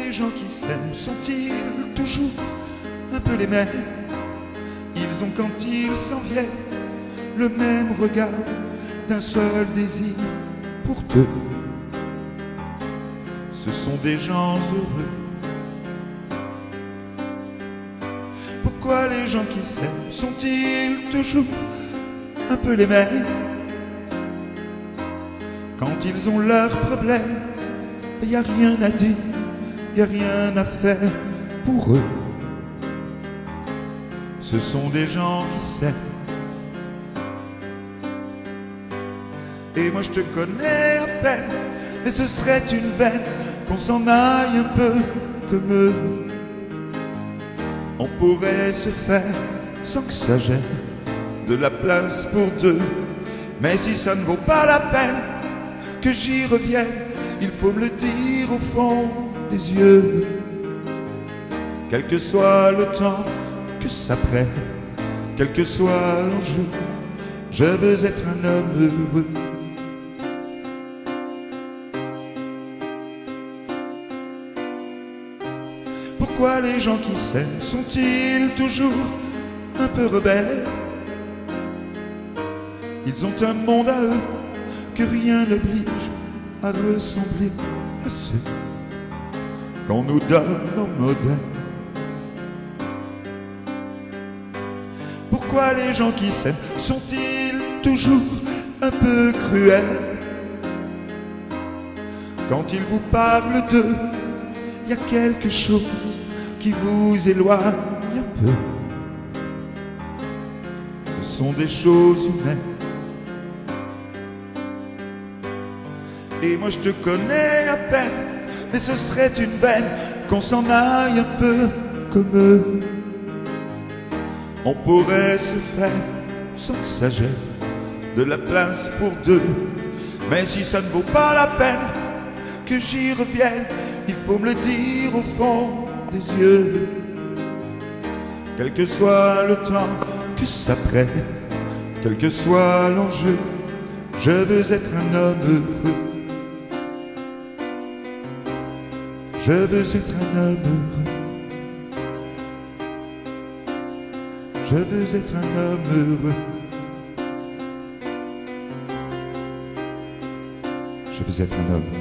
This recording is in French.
les gens qui s'aiment sont-ils toujours un peu les mêmes? Ils ont quand ils s'en viennent le même regard d'un seul désir pour deux. Ce sont des gens heureux. Pourquoi les gens qui s'aiment sont-ils toujours un peu les mêmes? Quand ils ont leurs problèmes, il n'y a rien à dire, il n'y a rien à faire pour eux. Ce sont des gens qui s'aiment. Et moi je te connais à peine, mais ce serait une veine qu'on s'en aille un peu comme eux. On pourrait se faire sans que ça gêne de la place pour deux. Mais si ça ne vaut pas la peine que j'y revienne, il faut me le dire au fond des yeux. Quel que soit le temps que ça prenne, quel que soit l'enjeu, je veux être un homme heureux. Pourquoi les gens qui s'aiment sont-ils toujours un peu rebelles? Ils ont un monde à eux que rien n'oblige à ressembler à ceux qu'on nous donne nos modèles. Pourquoi les gens qui s'aiment sont-ils toujours un peu cruels? Quand ils vous parlent d'eux, il y a quelque chose qui vous éloigne un peu. Ce sont des choses humaines. Et moi je te connais à peine, mais ce serait une veine qu'on s'en aille un peu comme eux. On pourrait se faire sans que ça gêne de la place pour deux. Mais si ça ne vaut pas la peine que j'y revienne, il faut me le dire au fond des yeux. Quel que soit le temps que ça prenne, quel que soit l'enjeu, je veux être un homme heureux. Je veux être un homme heureux. Je veux être un homme heureux. Je veux être un homme